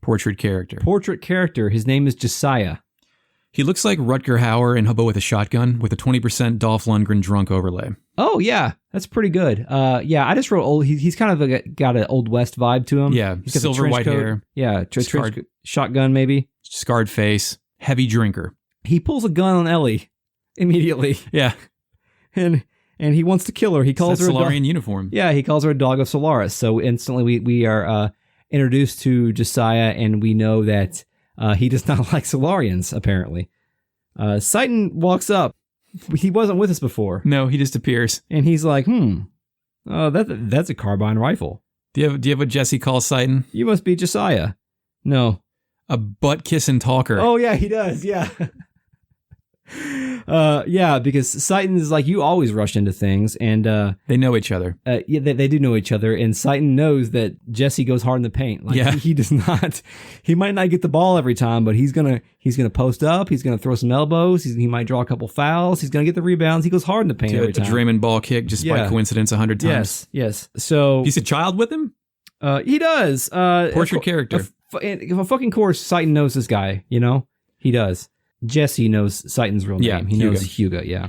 portrait character. His name is Jessiah. He looks like Rutger Hauer in Hobo with a Shotgun with a 20% Dolph Lundgren drunk overlay. Oh yeah, that's pretty good. I just wrote old. He's kind of got an Old West vibe to him. Yeah, he's got silver white hair. Yeah, shotgun maybe. Scarred face, heavy drinker. He pulls a gun on Elly immediately. Yeah, and he wants to kill her. He calls her a Solarian uniform. Yeah, he calls her a dog of Solaris. So instantly we are introduced to Jessiah, and we know that He does not like Solarians, apparently. Citan walks up. He wasn't with us before. No, he just appears. And he's like, that's a carbine rifle. Do you have what Jessie calls Citan? You must be Jessiah. No. A butt-kissing talker. Oh, yeah, he does, yeah. Yeah, because Citan is like, you always rush into things, and they know each other. Yeah, they do know each other, and Citan knows that Jessie goes hard in the paint. Like, yeah. he does not. He might not get the ball every time, but he's gonna post up. He's gonna throw some elbows. He might draw a couple fouls. He's gonna get the rebounds. He goes hard in the paint every time. A Draymond ball kick just by coincidence 100 times. Yes. So he's a child with him. He does. Portrait character. Of fucking course, Citan knows this guy. You know, he does. Jessie knows Citan's real name. He knows Hugo, yeah.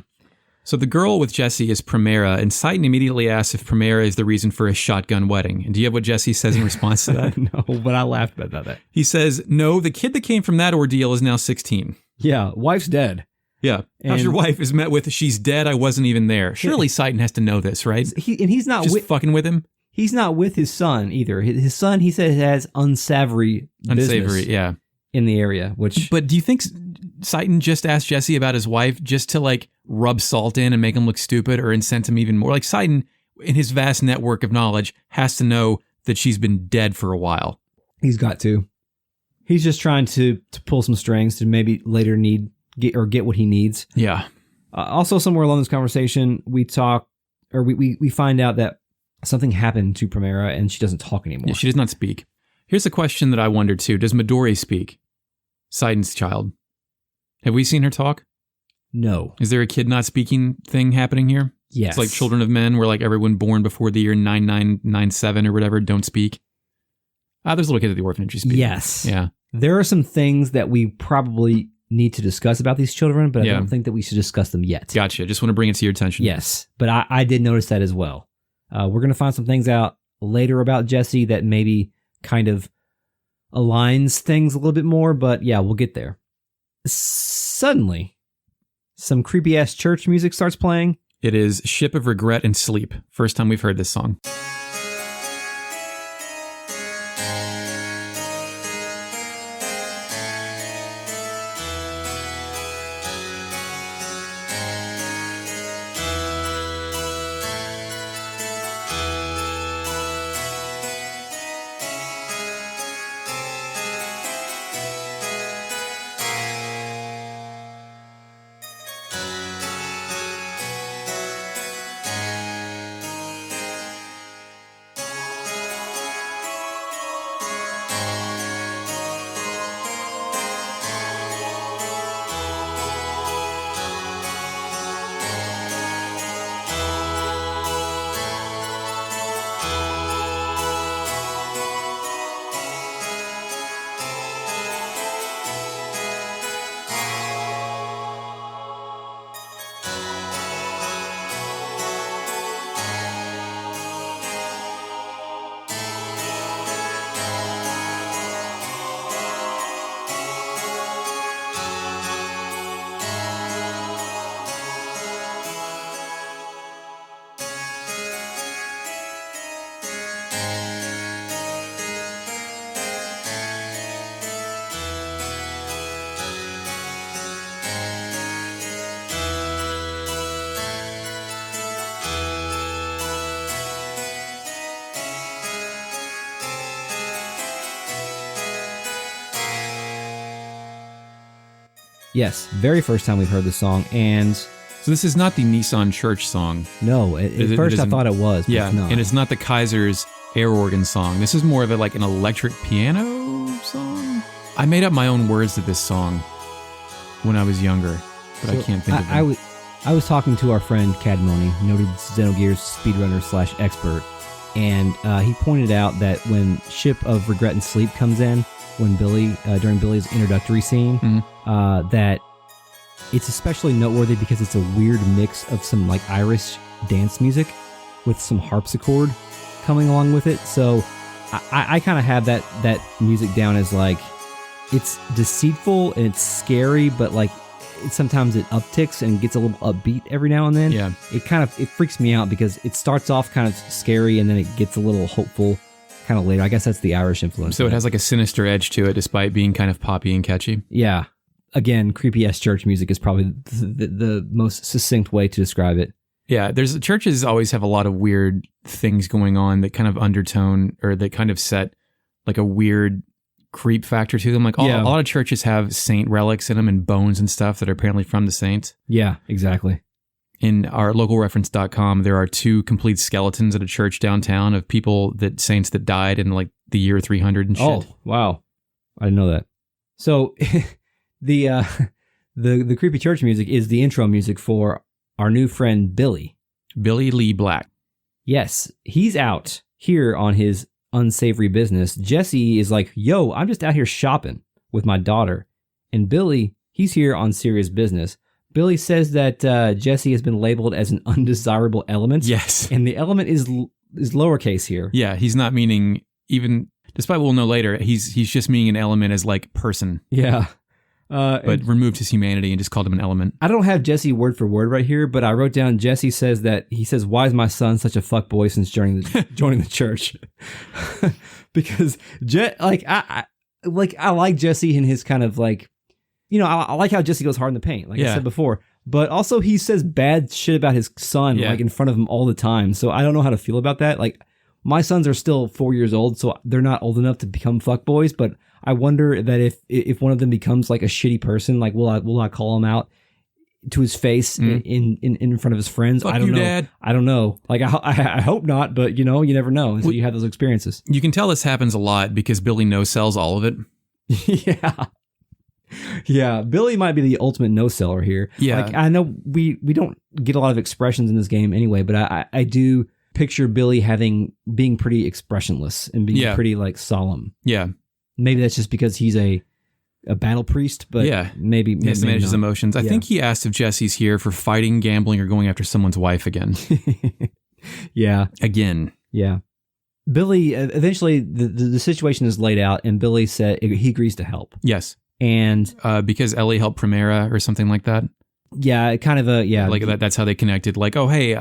So the girl with Jessie is Primera, and Citan immediately asks if Primera is the reason for his shotgun wedding. And do you have what Jessie says in response to that? No, but I laughed about that. He says, no, the kid that came from that ordeal is now 16. Yeah, wife's dead. Yeah. How's your wife is met with, she's dead, I wasn't even there. Surely Citan has to know this, right? He's not just fucking with him? He's not with his son either. His son, he says, has unsavory business yeah. in the area, which... But do you think Citan just asked Jessie about his wife just to like rub salt in and make him look stupid or incent him even more? Like Citan, in his vast network of knowledge, has to know that she's been dead for a while. He's got to. He's just trying to pull some strings to maybe later get what he needs. Yeah. Also, somewhere along this conversation, we find out that something happened to Primera and she doesn't talk anymore. Yeah, she does not speak. Here's a question that I wondered too. Does Midori speak? Citan's child. Have we seen her talk? No. Is there a kid not speaking thing happening here? Yes. It's like Children of Men, where like everyone born before the year 9997 or whatever don't speak. There's little kids at the orphanage who speak. Yes. Yeah. There are some things that we probably need to discuss about these children, but I don't think that we should discuss them yet. Gotcha. Just want to bring it to your attention. Yes. But I did notice that as well. We're going to find some things out later about Jessie that maybe kind of aligns things a little bit more, but yeah, we'll get there. Suddenly, some creepy-ass church music starts playing. It is Ship of Regret and Sleep. First time we've heard this song. Yes, very first time we've heard this song, and... So this is not the Nisan church song. No, at first I thought it was, but yeah, it's not. And it's not the Kaiser's air organ song. This is more of like an electric piano song. I made up my own words to this song when I was younger, but I can't think of them. I was talking to our friend Cadmoni, noted Xenogears speedrunner / expert, and he pointed out that when Ship of Regret and Sleep comes in, when Billy, during Billy's introductory scene, that it's especially noteworthy because it's a weird mix of some like Irish dance music with some harpsichord coming along with it. So I kind of have that music down as like, it's deceitful and it's scary, but like sometimes it upticks and gets a little upbeat every now and then. Yeah. It freaks me out because it starts off kind of scary and then it gets a little hopeful kind of later. I guess that's the Irish influence. So it has like a sinister edge to it, despite being kind of poppy and catchy. Yeah. Again, creepy ass church music is probably the most succinct way to describe it. Yeah, churches always have a lot of weird things going on that kind of undertone or that kind of set like a weird creep factor to them. Like a lot of churches have saint relics in them and bones and stuff that are apparently from the saints. Yeah, exactly. In our localreference.com, there are 2 complete skeletons at a church downtown of saints that died in like the year 300 and shit. Oh, wow. I didn't know that. So the creepy church music is the intro music for our new friend Billy. Billy Lee Black. Yes, he's out here on his unsavory business. Jessie is like, yo, I'm just out here shopping with my daughter. And Billy, he's here on serious business. Billy says that Jessie has been labeled as an undesirable element. Yes. And the element is lowercase here. Yeah, he's not meaning even, despite what we'll know later, he's just meaning an element as like person. Yeah. But removed his humanity and just called him an element. I don't have Jessie word for word right here, but I wrote down Jessie says, why is my son such a fuckboy since joining the church? Because I like Jessie and his kind of like, I like how Jessie goes hard in the paint, like I said before. But also he says bad shit about his son like in front of him all the time. So I don't know how to feel about that. Like my sons are still 4 years old, so they're not old enough to become fuckboys, but I wonder that if one of them becomes like a shitty person, like will I call him out to his face in front of his friends? Fuck I don't you, know. Dad. I don't know. Like I hope not, but you never know until you have those experiences. You can tell this happens a lot because Billy no-sells all of it. Yeah. Yeah, Billy might be the ultimate no-seller here. Yeah. Like I know we don't get a lot of expressions in this game anyway, but I do picture Billy being pretty expressionless and being pretty like solemn. Yeah. Maybe that's just because he's a battle priest, but maybe he has to manage his emotions. I think he asked if Jessie's here for fighting, gambling, or going after someone's wife again. Yeah. Again. Yeah. Billy, eventually the situation is laid out and Billy said he agrees to help. Yes. And because Elly helped Primera or something like that. Yeah, kind of like that's how they connected. Like, oh, hey.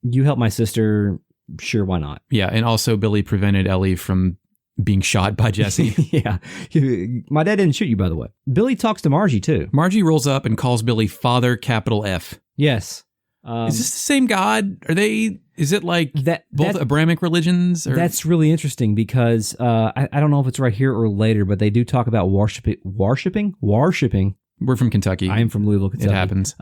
You help my sister. Sure, why not? Yeah, and also Billy prevented Elly from being shot by Jessie. Yeah. My dad didn't shoot you, by the way. Billy talks to Margie, too. Margie rolls up and calls Billy Father capital F. Yes. Is this the same God? Is it like both Abrahamic religions? Or? That's really interesting because I don't know if it's right here or later, but they do talk about worshipping. We're from Kentucky. I am from Louisville, Kentucky. It happens.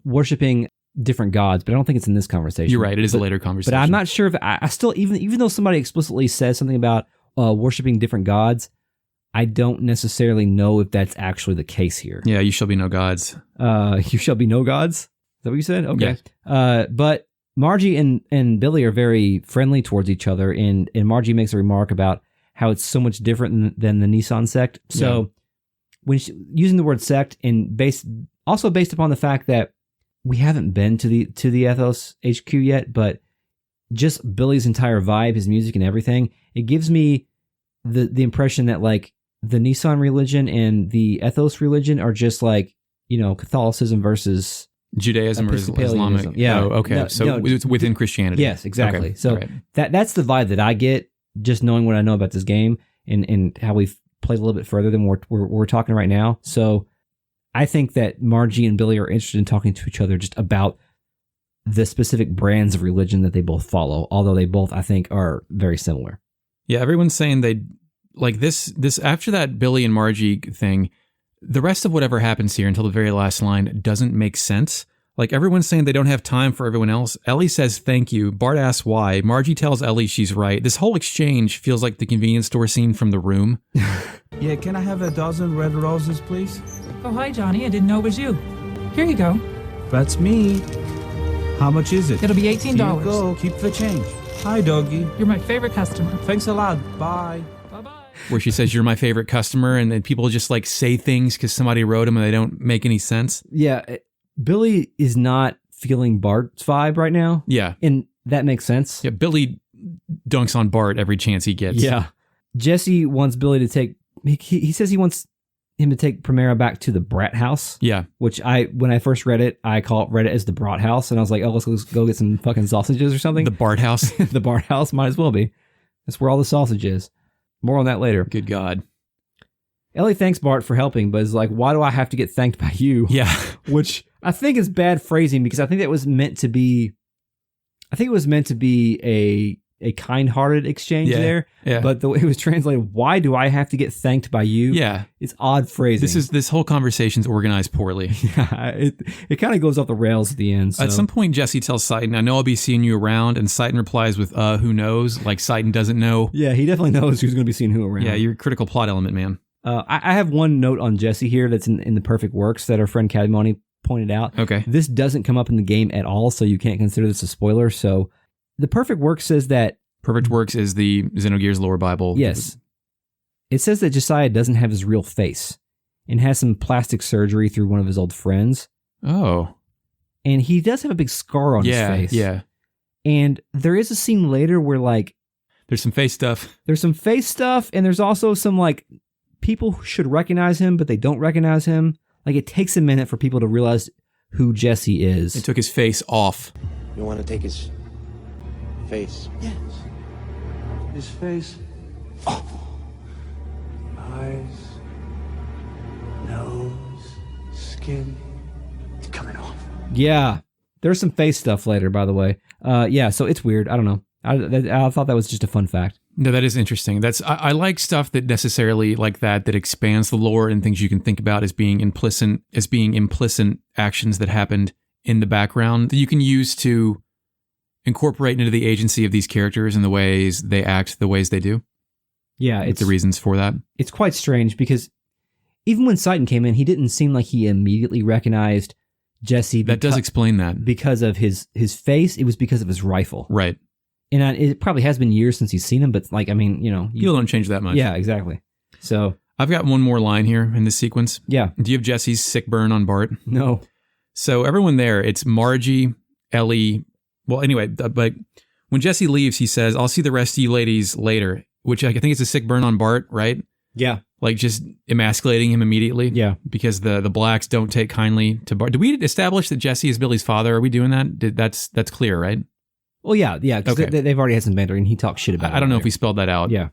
Worshipping different gods, but I don't think it's in this conversation. You're right. It is a later conversation. But I'm not sure if I still, even though somebody explicitly says something about worshipping different gods, I don't necessarily know if that's actually the case here. Yeah, you shall be no gods. You shall be no gods? Is that what you said? Okay. Yeah. But Margie and Billy are very friendly towards each other, and Margie makes a remark about how it's so much different than the Nisan sect. So when using the word sect and based upon the fact that we haven't been to the Ethos HQ yet, but just Billy's entire vibe, his music and everything, it gives me the impression that like the Nisan religion and the Ethos religion are just like, Catholicism versus Judaism or Islamic. Yeah. Oh, okay. It's within Christianity. Yes, exactly. Okay. So right. that's the vibe that I get just knowing what I know about this game and how we've played a little bit further than we're talking right now. So I think that Margie and Billy are interested in talking to each other just about the specific brands of religion that they both follow, although they both, I think, are very similar. Yeah, everyone's saying they like this after that Billy and Margie thing, the rest of whatever happens here until the very last line doesn't make sense. Like everyone's saying they don't have time for everyone else. Elly says thank you. Bart asks why. Margie tells Elly she's right. This whole exchange feels like the convenience store scene from The Room. Yeah, can I have a dozen red roses, please? Oh, hi, Johnny. I didn't know it was you. Here you go. That's me. How much is it? It'll be $18. Here you go. Keep the change. Hi, doggy. You're my favorite customer. Thanks a lot. Bye. Bye-bye. Where she says, you're my favorite customer, and then people just like say things because somebody wrote them and they don't make any sense. Yeah, Billy is not feeling Bart's vibe right now. Yeah. And that makes sense. Yeah, Billy dunks on Bart every chance he gets. Yeah. Jessie wants Billy to take, he says he wants him to take Primera back to the Brat House. Yeah. Which when I first read it as the Brat House. And I was like, oh, let's go get some fucking sausages or something. The Bart House. The Bart House might as well be. That's where all the sausage is. More on that later. Good God. Elly thanks Bart for helping, but is like, why do I have to get thanked by you? Yeah. Which I think is bad phrasing because I think that was meant to be, a kind-hearted exchange there. Yeah. But the way it was translated, why do I have to get thanked by you? Yeah. It's odd phrasing. This whole conversation's organized poorly. Yeah, it kind of goes off the rails at the end. So. At some point, Jessie tells Citan, I know I'll be seeing you around, and Citan replies with, who knows? Like Citan doesn't know. Yeah, he definitely knows who's going to be seeing who around. Yeah, you're a critical plot element, man. I have one note on Jessie here that's in the Perfect Works that our friend Cadmoni pointed out. Okay. This doesn't come up in the game at all, so you can't consider this a spoiler. So the Perfect Works says that... Perfect Works is the Xenogears lore Bible. Yes. It says that Jessiah doesn't have his real face and has some plastic surgery through one of his old friends. Oh. And he does have a big scar on his face. Yeah. And there is a scene later where, like... There's some face stuff. There's some face stuff, and there's also some, like... People who should recognize him, but they don't recognize him. Like, it takes a minute for people to realize who Jessie is. They took his face off. You want to take his face? Yes. His face. Oh. Eyes. Nose. Skin. It's coming off. Yeah. There's some face stuff later, by the way. Yeah, so it's weird. I don't know. I thought that was just a fun fact. No, that is interesting. I like stuff that necessarily like that expands the lore and things you can think about as being implicit actions that happened in the background that you can use to incorporate into the agency of these characters and the ways they act, the ways they do. Yeah, it's the reasons for that. It's quite strange because even when Citan came in, he didn't seem like he immediately recognized Jessie. That does explain that. Because of his face, it was because of his rifle. Right. And it probably has been years since he's seen him, but like, I mean, you know. People don't change that much. Yeah, exactly. So. I've got one more line here in this sequence. Yeah. Do you have Jessie's sick burn on Bart? No. So everyone there, it's Margie, Elly. Well, anyway, but when Jessie leaves, he says, I'll see the rest of you ladies later, which I think is a sick burn on Bart, right? Yeah. Like just emasculating him immediately. Yeah. Because the blacks don't take kindly to Bart. Did we establish that Jessie is Billy's father? Are we doing that? That's clear, right? Well, yeah, because okay. they've already had some banter, and he talks shit about it. I don't know if we spelled that out. Yeah.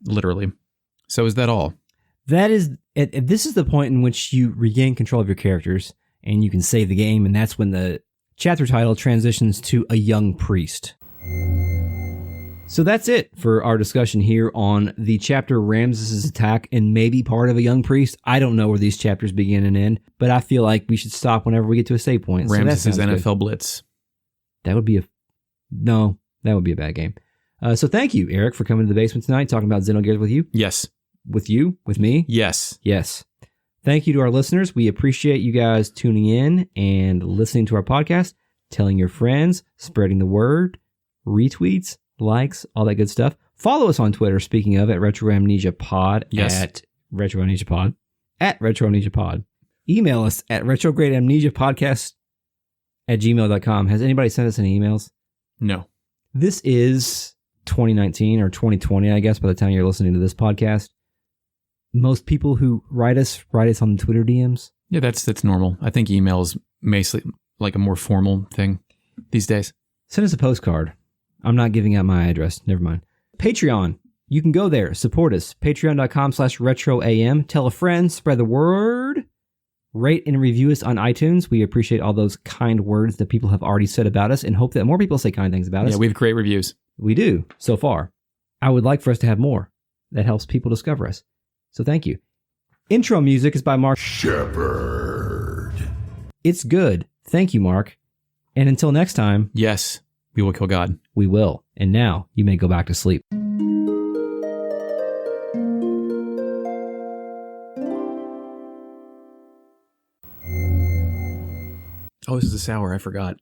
Literally. So is that all? That is, this is the point in which you regain control of your characters, and you can save the game, and that's when the chapter title transitions to a young priest. So that's it for our discussion here on the chapter Ramsus' attack and maybe part of a young priest. I don't know where these chapters begin and end, but I feel like we should stop whenever we get to a save point. Ramsus' so NFL Blitz. That would be that would be a bad game. So thank you, Eric, for coming to the basement tonight, talking about Xenogears with you. Yes. With you? With me? Yes. Yes. Thank you to our listeners. We appreciate you guys tuning in and listening to our podcast, telling your friends, spreading the word, retweets, likes, all that good stuff. Follow us on Twitter, speaking of, at RetroAmnesiaPod. Yes. At RetroAmnesiaPod. At RetroAmnesiaPod. Email us at retrogradeamnesiapodcast@gmail.com. Has anybody sent us any emails? No. This is 2019 or 2020, I guess, by the time you're listening to this podcast. Most people who write us on the Twitter DMs. Yeah, that's normal. I think email is basically like a more formal thing these days. Send us a postcard. I'm not giving out my address. Never mind. Patreon. You can go there. Support us. Patreon.com/retroam. Tell a friend. Spread the word. Rate and review us on iTunes. We appreciate all those kind words that people have already said about us and hope that more people say kind things about us. Yeah, we have great reviews. We do, so far. I would like for us to have more. That helps people discover us. So thank you. Intro music is by Mark Shepherd. It's good. Thank you, Mark. And until next time. Yes, we will kill God. We will. And now you may go back to sleep. Oh, this is a sour. I forgot.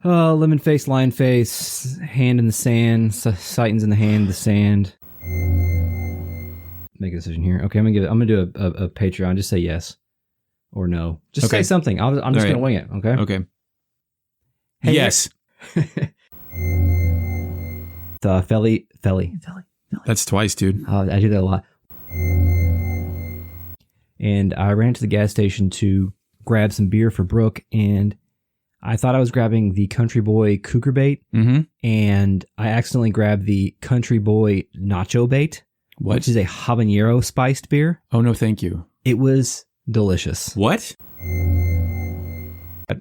Lemon face, lion face, hand in the sand, Citan's in the hand, the sand. Make a decision here. Okay, I'm gonna do a Patreon. Just say yes or no. Just say something. I'm just gonna wing it. Okay. Okay. Hey, yes. Felly. That's twice, dude. I do that a lot. And I ran to the gas station to grab some beer for Brooke, and I thought I was grabbing the Country Boy Cougar Bait, and I accidentally grabbed the Country Boy Nacho Bait, which is a habanero spiced beer. Oh, no, thank you. It was delicious. What?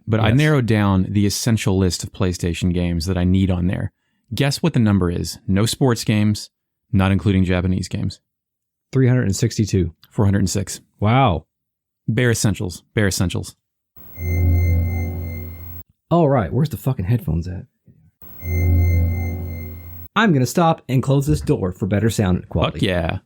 But I narrowed down the essential list of PlayStation games that I need on there. Guess what the number is? No sports games, not including Japanese games. 362. 406. Wow. Bare essentials. Bare essentials. All right, where's the fucking headphones at? I'm going to stop and close this door for better sound quality. Fuck yeah.